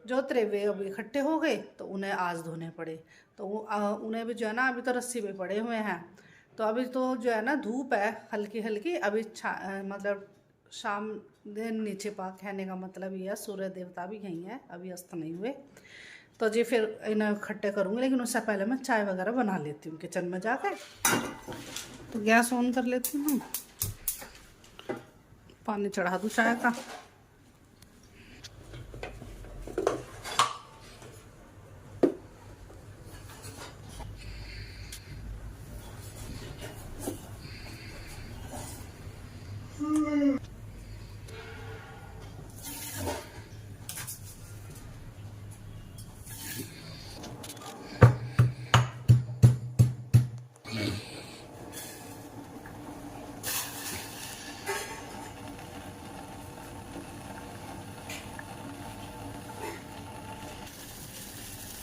जो त्रेवे अब इकट्ठे हो गए तो उन्हें आज धोने पड़े। तो उन्हें भी जो है ना अभी तो रस्सी पे पड़े हुए हैं। तो अभी तो जो है ना धूप है हल्की हल्की, अभी मतलब शाम दिन नीचे पा कहने का मतलब ये है सूर्य देवता भी यहीं है, अभी अस्त नहीं हुए। तो जी फिर इन्हें इकट्ठे करूँगी, लेकिन उससे पहले मैं चाय वगैरह बना लेती हूँ किचन में जाकर। तो गैस ऑन कर लेती हूँ, पानी चढ़ा दूँ चाय का।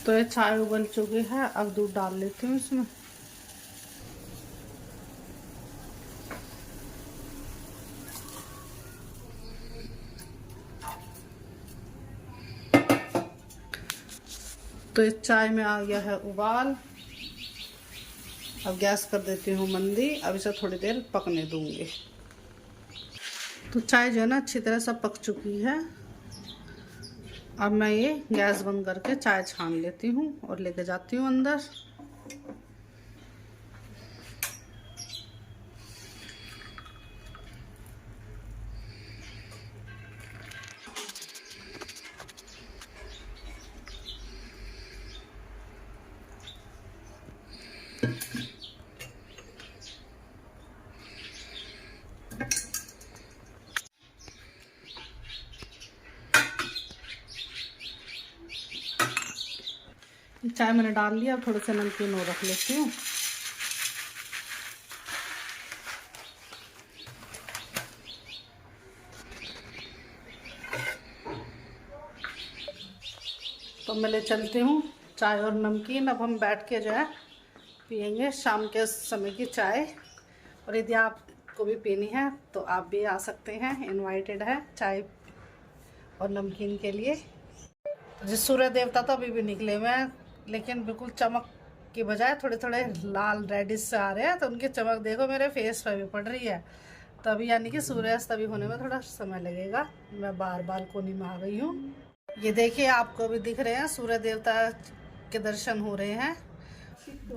तो ये चाय उबल चुकी है, अब दूध डाल लेती हूँ इसमें। तो इस चाय में आ गया है उबाल। अब गैस कर देती हूँ मंदी, अब इसे थोड़ी देर पकने दूंगी। तो चाय जो है ना अच्छी तरह से पक चुकी है। अब मैं ये गैस बंद करके चाय छान लेती हूँ और लेके जाती हूँ अंदर। चाय मैंने डाल लिया, अब थोड़े से नमकीन और रख लेती हूँ। तो मैं ले चलती हूँ चाय और नमकीन। अब हम बैठ के जो है पियेंगे शाम के समय की चाय। और यदि आपको भी पीनी है तो आप भी आ सकते हैं, इनवाइटेड है चाय और नमकीन के लिए। जिस सूर्य देवता तो अभी भी निकले हुए हैं, लेकिन बिल्कुल चमक की बजाय थोड़े थोड़े लाल रेडिश से आ रहे हैं। तो उनकी चमक देखो मेरे फेस पर भी पड़ रही है। तो अभी यानी कि सूर्यास्त अभी होने में थोड़ा समय लगेगा। मैं बार बालकोनी में आ गई हूँ। ये देखिए आपको भी दिख रहे हैं सूर्य देवता के दर्शन हो रहे हैं।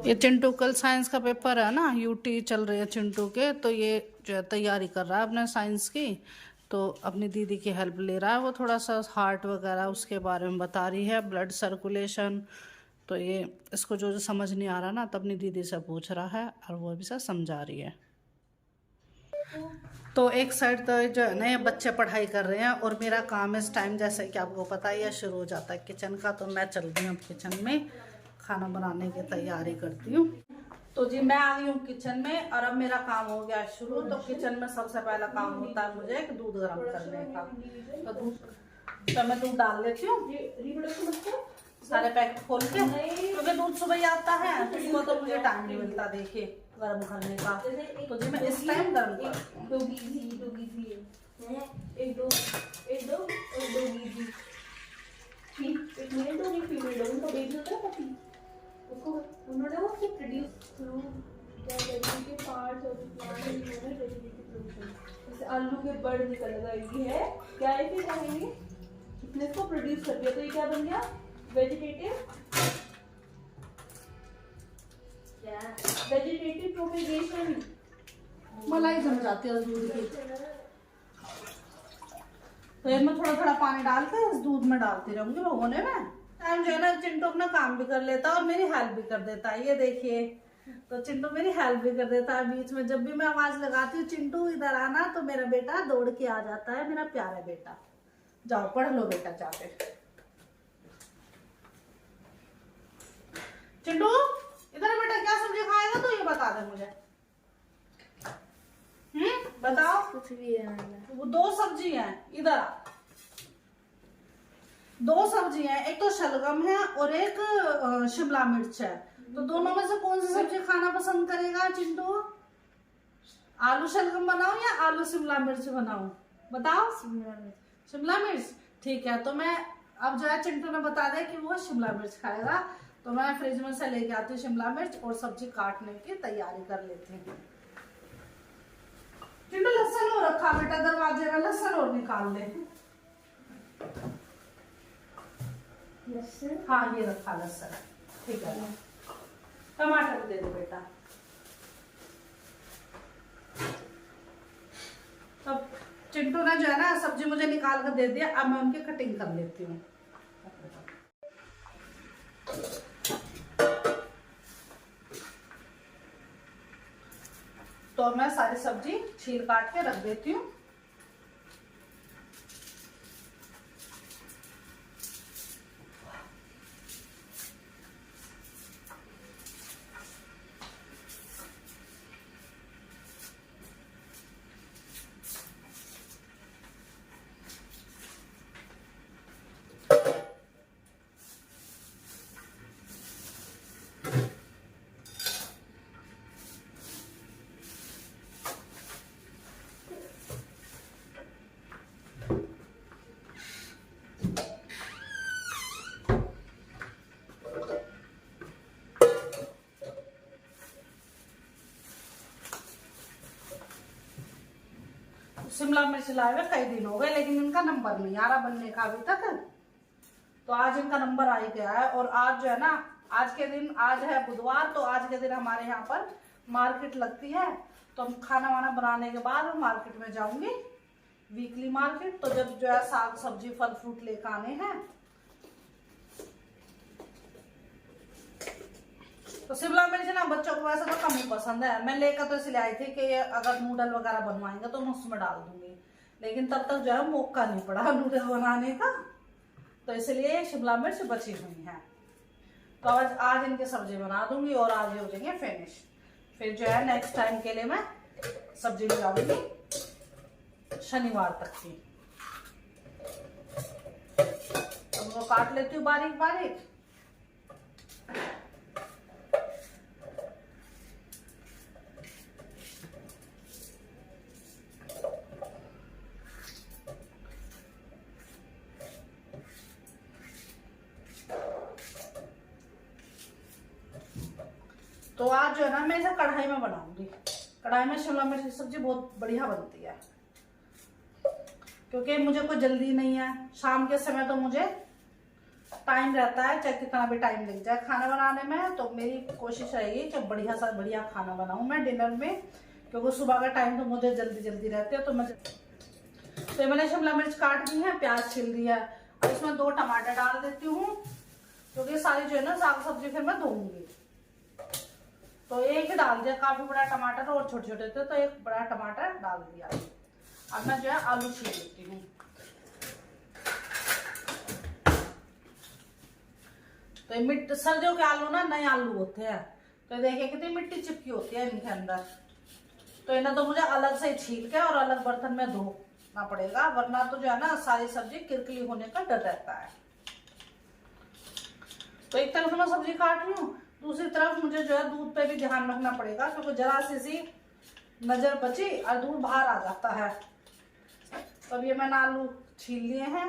ये चिंटू कल साइंस का पेपर है ना, यूटी चल रहे हैं चिंटू के। तो ये जो है तैयारी कर रहा है अपने साइंस की। तो अपनी दीदी की हेल्प ले रहा है, वो थोड़ा सा हार्ट वगैरह उसके बारे में बता रही है, ब्लड सर्कुलेशन। तो ये इसको जो समझ नहीं आ रहा ना, तो अपनी दीदी से पूछ रहा है और वो अभी से समझा रही है। तो एक साइड तो जो है ना ये बच्चे पढ़ाई कर रहे हैं और मेरा काम इस टाइम जैसे कि आपको पता ही है शुरू हो जाता है किचन का। तो मैं चल रही हूँ किचन में खाना बनाने की तैयारी करती हूँ। तो जी मैं आ गई हूँ किचन में और अब मेरा काम हो गया शुरू। तो किचन में सबसे पहला काम होता है मुझे दूध गर्म करने का। तो मैं दूध डाल लेती हूँ सारे पैकेट खोल के, क्योंकि दूध सुबह ही आता है तो सुबह तो मुझे टाइम नहीं मिलता देखिए गर्म करने का। तो जी मैं इस टाइम गर्म करती आलू के बर्ड निकल गई है क्या है, फिर कहेंगे इसने इसको प्रोड्यूस कर दिया। तो ये क्या बन गया, वेजिटेटिव वेजिटेटिव प्रोपेगेशन। मलाई जम जाती है दूध की। तो इसमें थोड़ा थोड़ा पानी डाल के इस दूध में डालती रहूंगी होने में। टाइम जो है ना चिंटू अपना काम भी कर लेता है और मेरी हेल्प भी कर देता है, ये देखिए। तो चिंटू मेरी हेल्प भी कर देता है बीच में। जब भी मैं आवाज लगाती हूँ चिंटू इधर आना, तो मेरा बेटा दौड़ के आ जाता है, मेरा प्यारा बेटा। जाओ पढ़ लो बेटा जाके। चिंटू इधर बेटा, क्या सब्जी खाएगा तो ये बता दे मुझे। बताओ। कुछ भी है वो दो सब्जी है, इधर आ। दो सब्जी है, एक तो शलगम है और एक शिमला मिर्च है। तो दोनों में से कौन सी सब्जी खाना पसंद करेगा चिंटू? आलू शलगम बनाऊं या आलू शिमला मिर्च बनाऊं? बताओ। शिमला मिर्च। शिमला मिर्च ठीक है। तो मैं अब जो है चिंटू ने बता दिया कि वो शिमला मिर्च खाएगा, तो मैं फ्रिज में से लेके आती हूँ शिमला मिर्च और सब्जी काटने की तैयारी कर लेती हूँ। चिंटू लहसुन और रखा बेटा दरवाजे में, लहसुन और निकाल ले। लहसुन, हाँ ये रखा लहसुन, ठीक है। टमाटर दे दो बेटा। तब चिंटू ने जो है ना सब्जी मुझे निकाल कर दे दिया, अब मैं उनकी कटिंग कर लेती हूँ। तो मैं सारी सब्जी छील काट के रख देती हूँ। शिमला मिर्च लाए हुए कई दिन हो गए, लेकिन इनका नंबर नहीं आ रहा बनने का अभी तक। तो आज इनका नंबर आ ही गया है। और आज जो है ना, आज के दिन, आज है बुधवार, तो आज के दिन हमारे यहाँ पर मार्केट लगती है। तो हम खाना वाना बनाने के बाद मार्केट में जाऊंगी, वीकली मार्केट। तो जब जो है साग सब्जी फल फ्रूट लेकर आने हैं। तो शिमला मिर्च ना बच्चों को वैसे तो कम ही पसंद है। मैं लेकर तो इसलिए आई थी कि अगर नूडल वगैरह बनवाएंगे तो मैं उसमें डाल दूंगी, लेकिन तब तक जो है मौका नहीं पड़ा नूडल बनाने का, तो इसलिए शिमला मिर्च बची हुई है। तो आज इनकी सब्जी बना दूंगी और आज ये हो जाएंगे फिनिश। फिर जो है नेक्स्ट टाइम के लिए मैं सब्जी ले जाऊंगी शनिवार तक की। तो वो काट लेती हूँ बारीक बारीक। तो आज जो है ना मैं इसे कढ़ाई में बनाऊंगी। कढ़ाई में शिमला मिर्च की सब्जी बहुत बढ़िया बनती है, क्योंकि मुझे कोई जल्दी नहीं है। शाम के समय तो मुझे टाइम रहता है, चाहे कितना भी टाइम लग जाए खाना बनाने में। तो मेरी कोशिश रहेगी कि बढ़िया सा बढ़िया खाना बनाऊं मैं डिनर में, क्योंकि सुबह का टाइम तो मुझे जल्दी जल्दी रहते है। तो मैंने शिमला मिर्च काट दी है, प्याज छील दिया है, और इसमें 2 टमाटर डाल देती हूँ, क्योंकि सारी जो है ना साग सब्जी फिर मैं धोऊंगी। तो एक ही डाल दिया, काफी बड़ा टमाटर और छोटे छोटे थे तो एक बड़ा टमाटर डाल दिया। अब मैं जो है आलू छील लेती हूँ। तो सर्दियों के आलू ना नए आलू होते हैं, तो देखिए कितनी मिट्टी चिपकी होती है इनके अंदर। तो इन्हें तो मुझे अलग से छील के और अलग बर्तन में धोना पड़ेगा, वरना तो जो है ना सारी सब्जी किरकिली होने का डर रहता है। तो एक तरफ मैं सब्जी काट रही हूँ, दूसरी तरफ मुझे जो है दूध पे भी ध्यान रखना पड़ेगा, क्योंकि जरा सी नजर बची और दूध बाहर आ जाता है। तो अब ये मैंने आलू छील लिए हैं।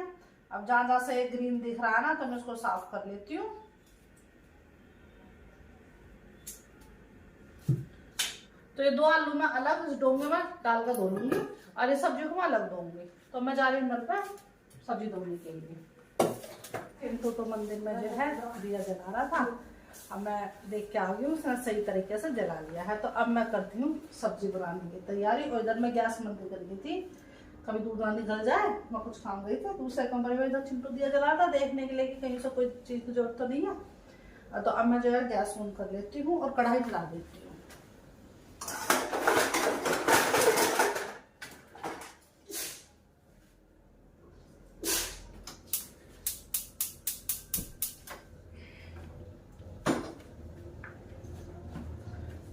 अब जहां जहां से ग्रीन दिख रहा है ना, तो मैं उसको साफ कर लेती हूँ। तो ये 2 आलू मैं अलग इस डोंगे में डालकर धो लूंगी, और इस सब्जी को मैं अलग धोऊंगी। तो मैं जा रही हूँ घर पे सब्जी धोने के लिए। इनको तो मंदिर में जो है दिया जला रहा था, अब मैं देख के आ गई हूँ, उसने सही तरीके से जला लिया है। तो अब मैं करती हूँ सब्जी बनाने की तैयारी। और इधर मैं गैस बंद कर दी थी, कभी दूध ना निकल जाए। मैं कुछ काम गई थी दूसरे कमरे में, इधर चिंटू दिया जला था देखने के लिए कि कहीं से कोई चीज़ की जरूरत तो नहीं है। तो अब मैं जो है गैस ऑन कर लेती हूँ और कढ़ाई जला देती हूँ।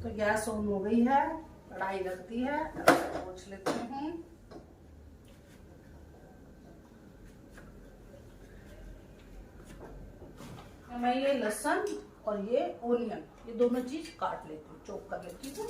तो गैस ऑन हो गई है, कढ़ाई रख दी है, पोंछ लेती हूँ। मैं ये लहसुन और ये ओनियन, ये दोनों चीज काट लेती हूँ, चॉप कर लेती हूँ।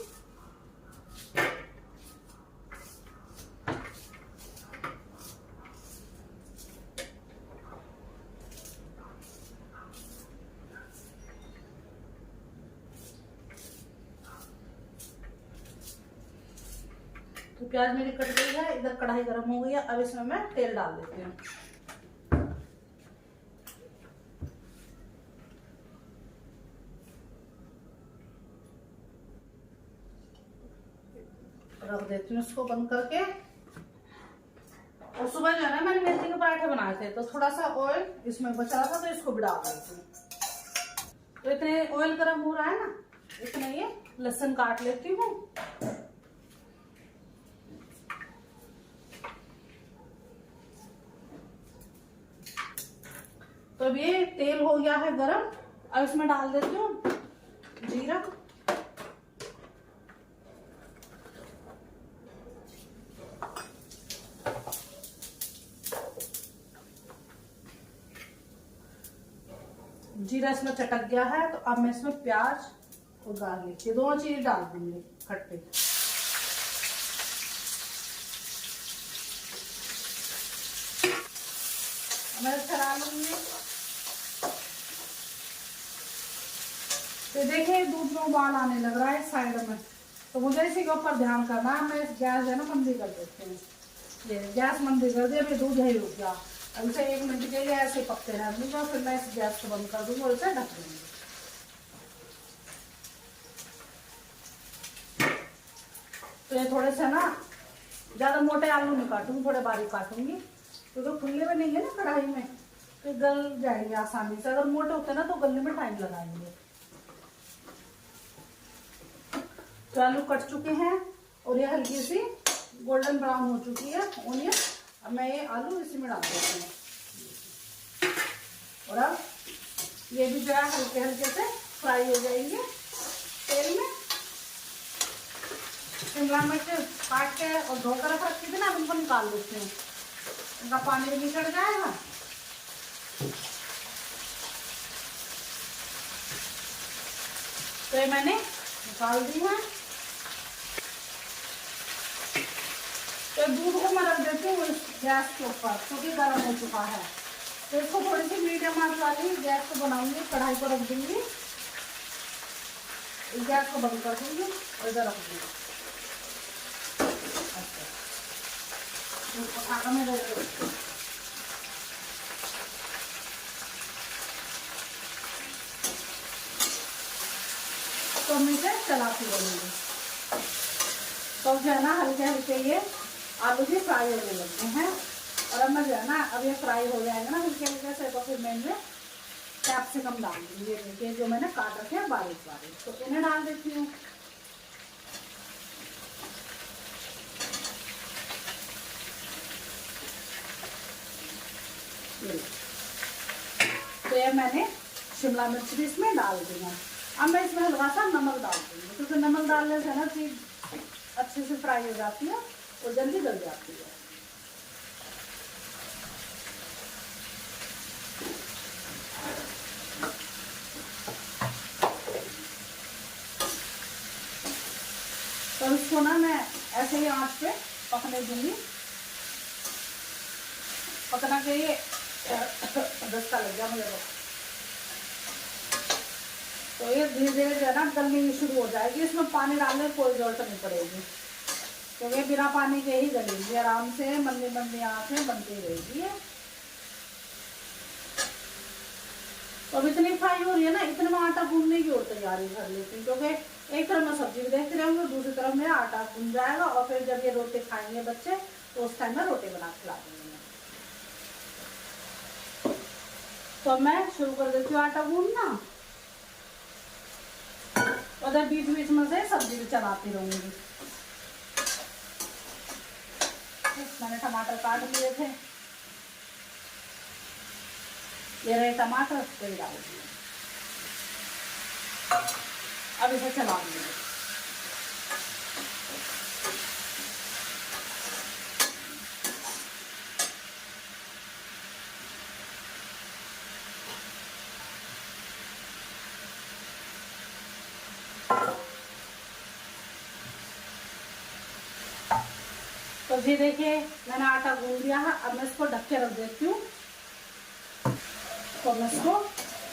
प्याज मेरी कट गई है, इधर कढ़ाई गर्म हो गई है। अब इसमें मैं तेल डाल देती हूँ। रख देती हूँ इसको बंद करके। और सुबह जो है ना मैंने मेथी के पराठे बनाए थे, तो थोड़ा सा ऑयल इसमें बचा था, तो इसको भी डाल देती हूँ। तो इतने ऑयल गर्म हो रहा है ना, इतने ये लहसुन काट लेती हूँ। तो अब ये तेल हो गया है गरम। अब इसमें डाल देती हूँ जीरा, जीरा इसमें चटक गया है। तो अब मैं इसमें प्याज और गार्लिक, ये दोनों चीज डाल दूंगी खट्टे। मैं चला लूंगी। तो देखिए दूध में उबाल आने लग रहा है साइड में, तो मुझे इसी के ऊपर ध्यान करना है। मैं गैस है ना मंदी कर देती हूँ। ये गैस मंदी कर दी, अभी दूध यही रुक गया। अब इसे 1 मिनट के लिए ऐसे पकते रहने दूंगा, फिर मैं इस गैस को बंद कर दूंगी और इसे ढक दूंगी। तो ये थोड़े से ना ज्यादा मोटे आलू नहीं काटूंगी, थोड़े बारीक काटूंगी, क्योंकि खुले में नहीं है ना कढ़ाई में, तो गल जाएंगे आसानी से। अगर मोटे होते ना तो गलने में टाइम लगाएंगे। तो आलू कट चुके हैं और ये हल्की सी गोल्डन ब्राउन हो चुकी है ओनियन। अब मैं ये आलू इसी में डाल देती हूँ। और अब ये भी जो है हल्के हल्के से फ्राई हो जाएंगे तेल में। शिमला मिर्च काट के और धोकर रखी थी ना, अब उनको निकाल देती हूँ, इनका पानी भी निकल जाएगा। तो ये मैंने निकाल दी है। तो दूध को मैं रख देती हूँ गैस के ऊपर, क्योंकि गर्म हो चुका है। तो इसको थोड़ी सी मीडियम आंच वाली गैस को बनाऊंगी, कढ़ाई को रख दूंगी, गैस को बंद कर दूंगी और इधर रख दूंगी। अच्छा में रख दूंगी। तो मैं इसे चलाती रहूंगी। तो जो है ना हल्के हल्के ये आलू भी फ्राई होने लगते हैं। और अब मैं जो है ना, अब ये फ्राई हो जाएगा ना हल्के हल्के से, तो फिर मैं इनमें कैप्सिकम डाल दूंगी। ये देखिए जो मैंने काट रखे हैं बारीक बारीक, तो इन्हें डाल देती हूँ। तो ये मैंने शिमला मिर्च भी इसमें डाल दी है। अब मैं इसमें हल्का सा नमक डाल दूंगी, क्योंकि नमक डालने से ना चीज अच्छे से फ्राई हो जाती है और जल्दी गल जाती है। तो इसको ना मैं ऐसे ही आंच पे पकने दूंगी। पकना के ये दस्ता लग गया मुझे। तो ये धीरे धीरे जो है ना गलनी शुरू हो जाएगी। इसमें पानी डालने की कोई जरूरत नहीं पड़ेगी, क्योंकि बिना पानी के ही गलेगी आराम से, मंदी मंदी आंच में बनती रहेगी। तो अब इतनी फ्राई हो रही है ना, इतने में आटा गूंदने की और तैयारी कर लेती हूँ, क्योंकि एक तरफ मैं सब्जी भी देखते रहूंगी, दूसरी तरफ मेरा आटा गूंद जाएगा। और फिर जब ये रोटी खाएंगे बच्चे, तो उस टाइम में रोटी बना के खिला दूंगी मैं। तो मैं शुरू कर देती हूँ आटा गूंदना, और बीच बीच में से सब्जी भी चलाती रहूंगी। मैंने टमाटर काट लिए थे, ये रहे टमाटर, तो ये डाल दिए। अब इसे चला दूंगी। तो जी देखिए मैंने आटा गूंद दिया है। अब मैं इसको ढक के रख देती हूँ। तो मैं इसको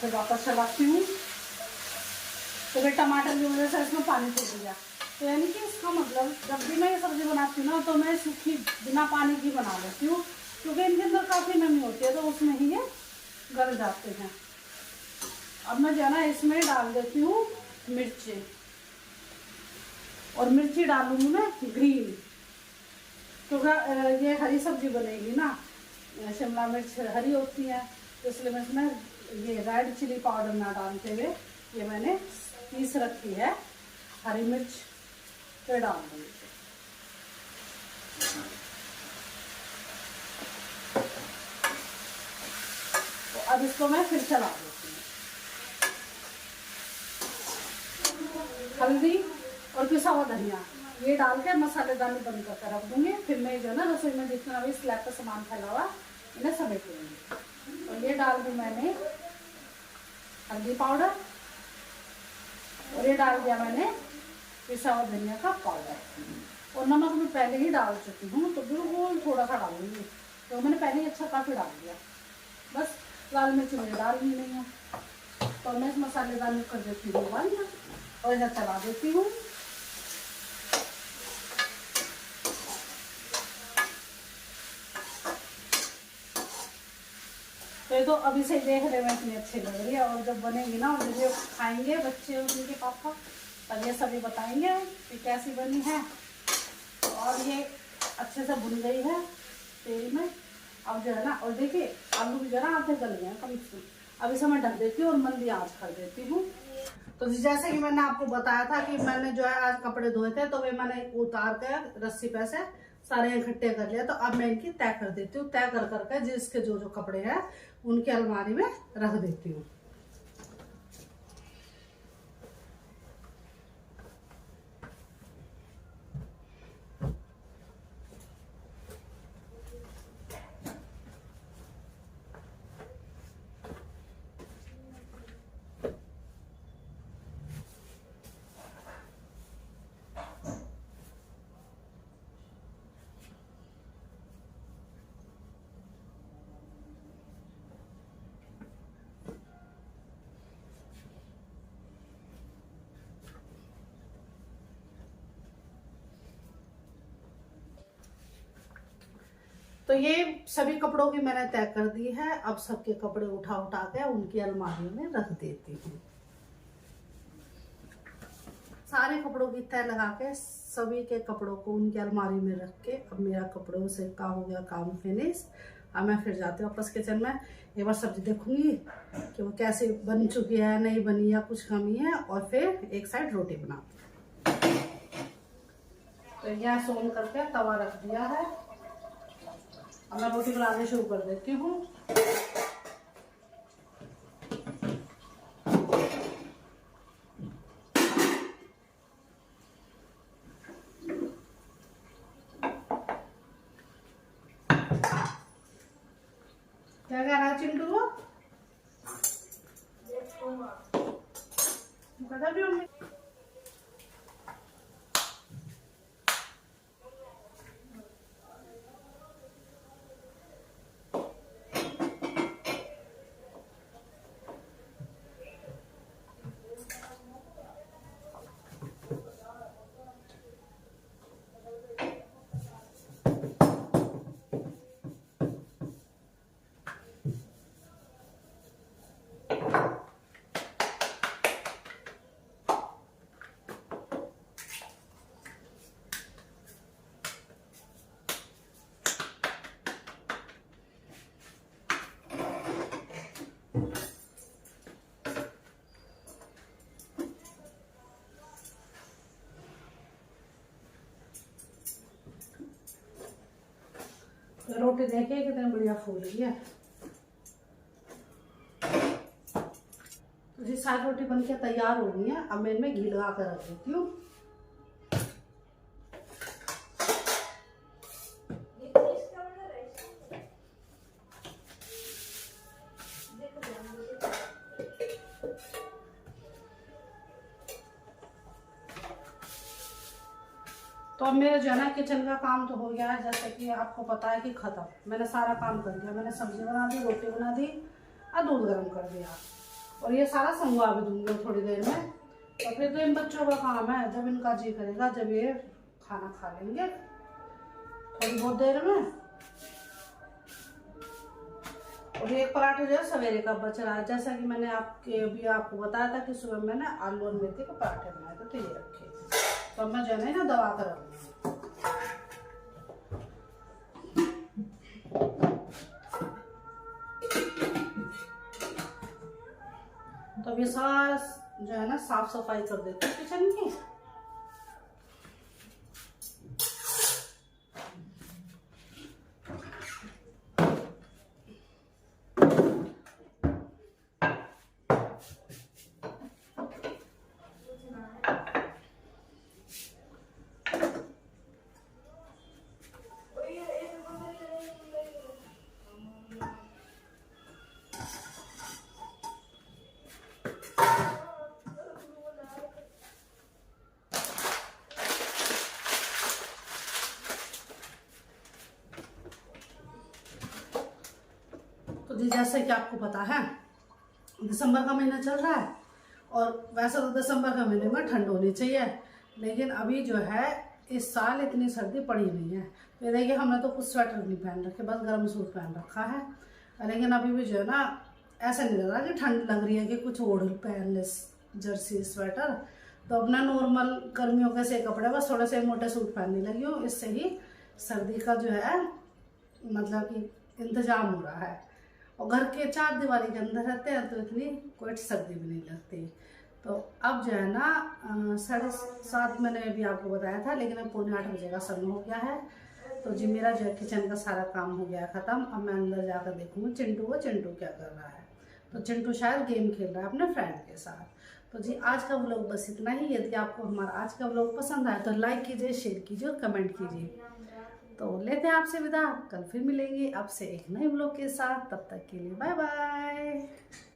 फिर वापस चलाती हूँ। तो फिर टमाटर की वजह से इसमें पानी छूट गया। तो यानी कि इसका मतलब जब भी मैं ये सब्जी बनाती हूँ ना तो मैं सूखी बिना पानी की बना लेती हूँ, क्योंकि इनके अंदर काफ़ी नमी होती है तो उसमें ही ये गल जाते हैं। अब मैं जो है ना इसमें डाल देती हूँ मिर्ची, और मिर्ची डालूंगी मैं ग्रीन, क्योंकि ये हरी सब्जी बनेगी ना, शिमला मिर्च हरी होती है, तो इसलिए मैं इसमें ये रेड चिली पाउडर ना डालते हुए ये मैंने पीस रखी है हरी मिर्च पे डाल दूँगी। तो अब इसको मैं फिर चला देती हूँ। हल्दी और पिसा हुआ धनिया ये डाल के मसालेदानी बंद करके रख दूंगी। फिर मैं जो है ना रसोई में जितना भी स्लैब का सामान फैला हुआ इन्हें समेट लूँगी। तो ये डाल दी मैंने हल्दी पाउडर, और ये डाल दिया मैंने पिसा हुआ धनिया का पाउडर, और नमक मैं पहले ही डाल चुकी हूँ तो बिल्कुल थोड़ा सा डालूंगी, तो मैंने पहले ही अच्छा काफ़ी डाल दिया। बस लाल मिर्च मुझे डालनी नहीं है, तो मैं इस मसालेदानी कर देती हूँ बंद और इधर चला देती हूँ। तो ये तो अभी से देखने में इतनी अच्छी लग रही है, और जब बनेगी ना और जब ये खाएंगे बच्चे और उनके पापा तब ये सभी बताएंगे कि कैसी बनी है। और ये अच्छे से भुन गई है तेल में। अब जो है ना, और देखिए आलू भी जो है ना आधे गल गए हैं कम से कम। अब इसे मैं ढक देती हूँ और मंदी आंच कर देती हूँ। तो जैसे कि मैंने आपको बताया था कि मैंने जो है आज कपड़े धोए थे, तो वे मैंने उतार कर रस्सी पे से सारे इकट्ठे कर लिया। तो अब मैं इनकी तय कर देती हूँ, तय कर करके जिसके जो जो कपड़े हैं उनकी अलमारी में रख देती हूँ। तो ये सभी कपड़ों की मैंने तय कर दी है। अब सबके कपड़े उठा उठा के उनकी अलमारी में रख देती हूँ। सारे कपड़ों की तय लगा के सभी के कपड़ों को उनकी अलमारी में रख के अब मेरा कपड़ों से का हो गया काम फिनिश। अब मैं फिर जाती हूँ वापस किचन में, एक बार सब्जी देखूंगी कि वो कैसे बन चुकी है, नहीं बनी या कुछ कमी है, और फिर एक साइड रोटी बनाती हूँ। तो गैस ऑन करके तवा रख दिया है। अब मैं रोटी बनाने शुरू कर देती हूँ। क्या कह रहा है चिंटू? बता भी होंगे। रोटी देखिए कितनी बढ़िया फूल रही है। तो जी सारी रोटी बनके तैयार हो गई है। अब मैं इनमें घी लगा कर रख देती हूँ। तो अब मेरा जो है ना किचन का काम तो हो गया है, जैसे कि आपको पता है कि खत्म। मैंने सारा काम कर दिया। मैंने सब्जी बना दी, रोटी बना दी और दूध गर्म कर दिया, और ये सारा संगवा भी दूंगी थोड़ी देर में। तो फिर तो इन बच्चों का काम है, जब इनका जी करेगा जब ये खाना खा लेंगे थोड़ी बहुत देर में। और एक पराठे जो है सवेरे का बच रहा है, जैसा कि मैंने आपको बताया था कि सुबह मैंने आलू और मेथी के पराठे बनाए थे, तो ये रखे। तो मैं जो है ना दबा कर रखूँगी। तो अभी सारा जो है ना साफ सफाई कर देते हैं किचन की। तो जी जैसे कि आपको पता है दिसंबर का महीना चल रहा है, और वैसे तो दिसंबर का महीने में ठंड होनी चाहिए, लेकिन अभी जो है इस साल इतनी सर्दी पड़ी नहीं है। ये देखिए हमने तो कुछ स्वेटर नहीं पहन रखे, बस गर्म सूट पहन रखा है, लेकिन अभी भी जो है ना ऐसा नहीं लग रहा कि ठंड लग रही है कि कुछ ओढ़ पहन ले जर्सी स्वेटर। तो अपना नॉर्मल गर्मियों के से कपड़े बस थोड़े से मोटे सूट पहनने लगी हूँ, इससे ही सर्दी का जो है मतलब कि इंतजाम हो रहा है। और घर के चार दीवारी के अंदर रहते हैं तो इतनी कोई सर्दी भी नहीं लगती। तो अब जो है ना 7:30 मैंने अभी आपको बताया था, लेकिन अब 7:45 बजे का समय हो गया है। तो जी मेरा जो है किचन का सारा काम हो गया ख़त्म। अब मैं अंदर जाकर देखूँगी चिंटू क्या कर रहा है। तो चिंटू शायद गेम खेल रहा है अपने फ्रेंड के साथ। तो जी आज का व्लॉग बस इतना ही। यदि आपको हमारा आज का व्लॉग पसंद आए तो लाइक कीजिए, शेयर कीजिए और कमेंट कीजिए। तो लेते हैं आपसे विदा, कल फिर मिलेंगे आपसे एक नए व्लॉग के साथ। तब तक के लिए बाय बाय।